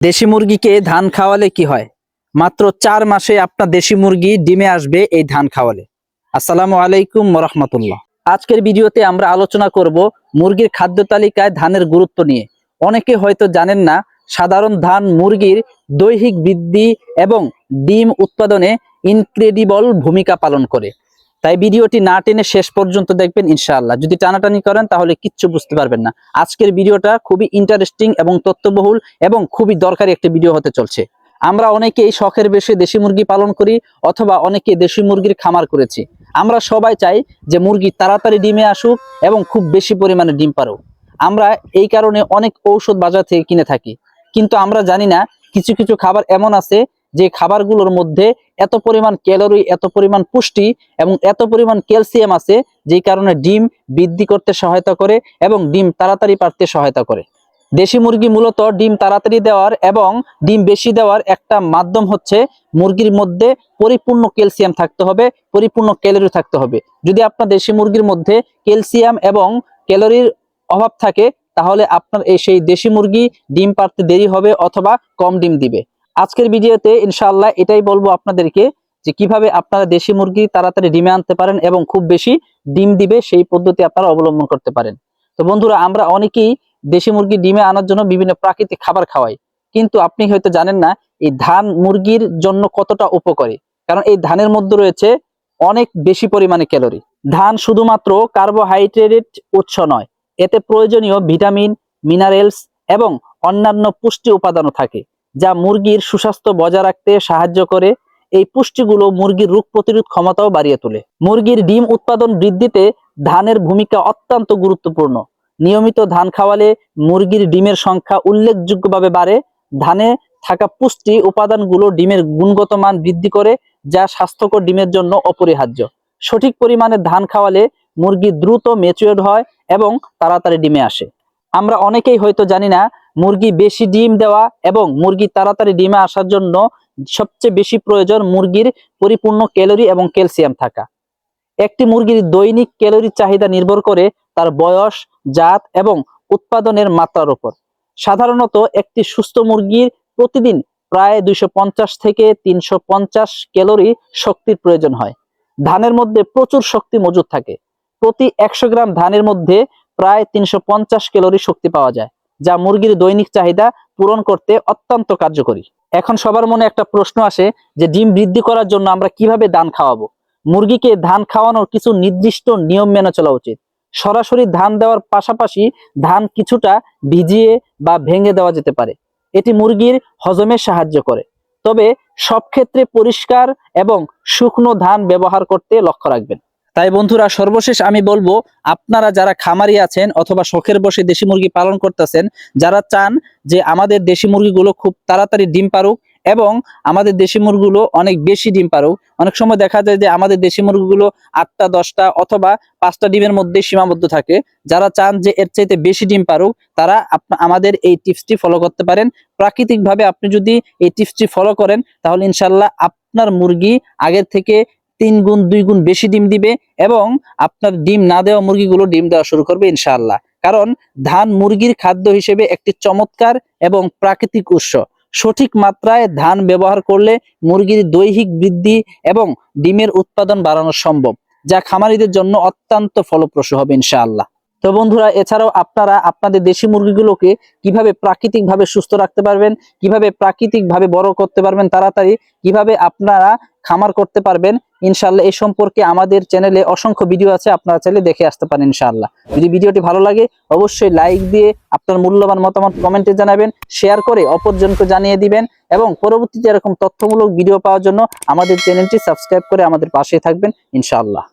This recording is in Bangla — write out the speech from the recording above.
দেশি মুরগিকে ধান খাওয়ালে কি হয়? মাত্র 4 মাসে আপনার দেশি মুরগি ডিমে আসবে এই ধান খাওয়ালে। আসসালামু আলাইকুম ওয়া রাহমাতুল্লাহ। আজকের ভিডিওতে আমরা আলোচনা করব মুরগির খাদ্য তালিকায় ধানের গুরুত্ব নিয়ে। অনেকে হয়তো জানেন না, সাধারণ ধান মুরগির দৈহিক বৃদ্ধি এবং ডিম উৎপাদনে ইনক্রেডিবল ভূমিকা পালন করে। তাই ভিডিওটি না টেনে শেষ পর্যন্ত দেখবেন ইনশাআল্লাহ। যদি টানাটানি করেন তাহলে কিচ্ছু বুঝতে পারবেন না। আজকের ভিডিওটা খুবই ইন্টারেস্টিং এবং তথ্যবহুল এবং খুবই দরকারি একটি ভিডিও হতে চলছে। আমরা অনেকেই শখের বশে দেশি মুরগি পালন করি অথবা অনেকে দেশি মুরগির খামার করেছি। আমরা সবাই চাই যে মুরগি তাড়াতাড়ি ডিমে আসুক এবং খুব বেশি পরিমাণে ডিম পারুক। আমরা এই কারণে অনেক ঔষধ বাজার থেকে কিনে থাকি, কিন্তু আমরা জানি না কিছু কিছু খাবার এমন আছে যে খাবারগুলোর মধ্যে এত পরিমাণ ক্যালোরি, এত পরিমাণ পুষ্টি এবং এত পরিমাণ ক্যালসিয়াম আছে, যেই কারণে ডিম বৃদ্ধি করতে সহায়তা করে এবং ডিম তাড়াতাড়ি পারতে সহায়তা করে। দেশি মুরগি মূলত ডিম তাড়াতাড়ি দেওয়ার এবং ডিম বেশি দেওয়ার একটা মাধ্যম হচ্ছে মুরগির মধ্যে পরিপূর্ণ ক্যালসিয়াম থাকতে হবে, পরিপূর্ণ ক্যালোরি থাকতে হবে। যদি আপনার দেশি মুরগির মধ্যে ক্যালসিয়াম এবং ক্যালোরির অভাব থাকে তাহলে আপনার সেই দেশি মুরগি ডিম পারতে দেরি হবে অথবা কম ডিম দিবে। আজকের ভিডিওতে ইনশাআল্লাহ এটাই বলবো আপনাদেরকে যে কিভাবে আপনারা দেশি মুরগি তাড়াতাড়ি ডিমে আনতে পারেন এবং খুব বেশি ডিম দিবে সেই পদ্ধতি আপনারা অবলম্বন করতে পারেন। তো বন্ধুরা, আমরা অনেকেই দেশি মুরগি ডিমে আনার জন্য বিভিন্ন প্রাকৃতিক খাবার খাওয়াই, কিন্তু আপনি হয়তো জানেন না এই ধান মুরগির জন্য কতটা উপকারী। কারণ এই ধানের মধ্যে রয়েছে অনেক বেশি পরিমাণে ক্যালোরি। ধান শুধুমাত্র কার্বোহাইড্রেট উৎস নয়, এতে প্রয়োজনীয় ভিটামিন, মিনারেলস এবং অন্যান্য পুষ্টি উপাদানও থাকে, যা মুরগির সুস্বাস্থ্য বজায় রাখতে সাহায্য করে। এই পুষ্টিগুলো মুরগির রোগ প্রতিরোধ ক্ষমতাও বাড়িয়ে তোলে। মুরগির ডিম উৎপাদন বৃদ্ধিতে ধানের ভূমিকা অত্যন্ত গুরুত্বপূর্ণ। নিয়মিত ধান খাওয়ালে মুরগির ডিমের সংখ্যা উল্লেখযোগ্যভাবে বাড়ে। ধানে থাকা পুষ্টি উপাদানগুলো ডিমের গুণগত মান বৃদ্ধি করে, যা স্বাস্থ্যকর ডিমের জন্য অপরিহার্য। সঠিক পরিমাণে ধান খাওয়ালে মুরগি দ্রুত ম্যাচিউরড হয় এবং তাড়াতাড়ি ডিমে আসে। আমরা অনেকেই হয়তো জানি না মুরগি বেশি ডিম দেওয়া এবং মুরগি তাড়াতাড়ি ডিমে আসার জন্য সবচেয়ে বেশি প্রয়োজন মুরগির পরিপূর্ণ ক্যালোরি এবং ক্যালসিয়াম থাকা। একটি মুরগির দৈনিক ক্যালোরি চাহিদা নির্ভর করে তার বয়স, জাত এবং উৎপাদনের মাত্রার উপর। সাধারণত একটি সুস্থ মুরগির প্রতিদিন প্রায় 250 থেকে 350 ক্যালোরি শক্তির প্রয়োজন হয়। ধানের মধ্যে প্রচুর শক্তি মজুদ থাকে। প্রতি 100 গ্রাম ধানের মধ্যে প্রায় 350 ক্যালোরি শক্তি পাওয়া যায়, যা মুরগির দৈনিক চাহিদা পূরণ করতে অত্যন্ত কার্যকরী। এখন সবার মনে একটা প্রশ্ন আসে যে ডিম বৃদ্ধি করার জন্য আমরা কিভাবে ধান খাওয়াবো? মুরগিকে ধান খাওয়ানোর কিছু নির্দিষ্ট নিয়ম মেনে চলা উচিত। সরাসরি ধান দেওয়ার পাশাপাশি ধান কিছুটা ভিজিয়ে বা ভেঙে দেওয়া যেতে পারে। এটি মুরগির হজমে সাহায্য করে। তবে সব ক্ষেত্রে পরিষ্কার এবং শুকনো ধান ব্যবহার করতে লক্ষ্য রাখবেন। তাই বন্ধুরা, সর্বশেষ আমি বলবো, আপনারা যারা খামারি আছেন অথবা শখের বশে দেশি মুরগি পালন করতেছেন, যারা চান যে আমাদের দেশি মুরগিগুলো খুব তাড়াতাড়ি ডিম পারুক এবং আমাদের দেশি মুরগিগুলো অনেক বেশি ডিম পারুক। অনেক সময় দেখা যায় যে আমাদের দেশি মুরগিগুলো 8টা 10টা অথবা 5টা ডিমের মধ্যে সীমাবদ্ধ থাকে। যারা চান যে এর চাইতে বেশি ডিম পারুক, তারা আমাদের এই টিপসটি ফলো করতে পারেন। প্রাকৃতিকভাবে আপনি যদি এই টিপসটি ফলো করেন তাহলে ইনশাল্লাহ আপনার মুরগি আগের থেকে 3 গুণ 2 গুণ বেশি ডিম দিবে এবং আপনার ডিম না দেওয়া মুরগিগুলো ডিম দেওয়া শুরু করবে ইনশাআল্লাহ। কারণ ধান মুরগির খাদ্য হিসেবে একটি চমৎকার এবং প্রাকৃতিক উৎস। সঠিক মাত্রায় ধান ব্যবহার করলে মুরগির দৈহিক বৃদ্ধি এবং ডিমের উৎপাদন বাড়ানো সম্ভব, যা খামারিদের জন্য অত্যন্ত ফলপ্রসূ হবে ইনশাআল্লাহ। তো বন্ধুরা, এছাড়াও আপনারা আপনাদের দেশি মুরগিগুলোকে কিভাবে প্রাকৃতিকভাবে সুস্থ রাখতে পারবেন, কিভাবে প্রাকৃতিকভাবে বড় করতে পারবেন তাড়াতাড়ি, কিভাবে আপনারা খামার করতে পারবেন ইনশাআল্লাহ, এই সম্পর্কে আমাদের চ্যানেলে অসংখ্য ভিডিও আছে, আপনারা চাইলে দেখে আসতে পারেন ইনশাআল্লাহ। যদি ভিডিওটি ভালো লাগে অবশ্যই লাইক দিয়ে আপনার মূল্যবান মতামত কমেন্টে জানাবেন, শেয়ার করে অপরজনকে জানিয়ে দিবেন এবং পরবর্তীতে এরকম তথ্যমূলক ভিডিও পাওয়ার জন্য আমাদের চ্যানেলটি সাবস্ক্রাইব করে আমাদের পাশে থাকবেন ইনশাআল্লাহ।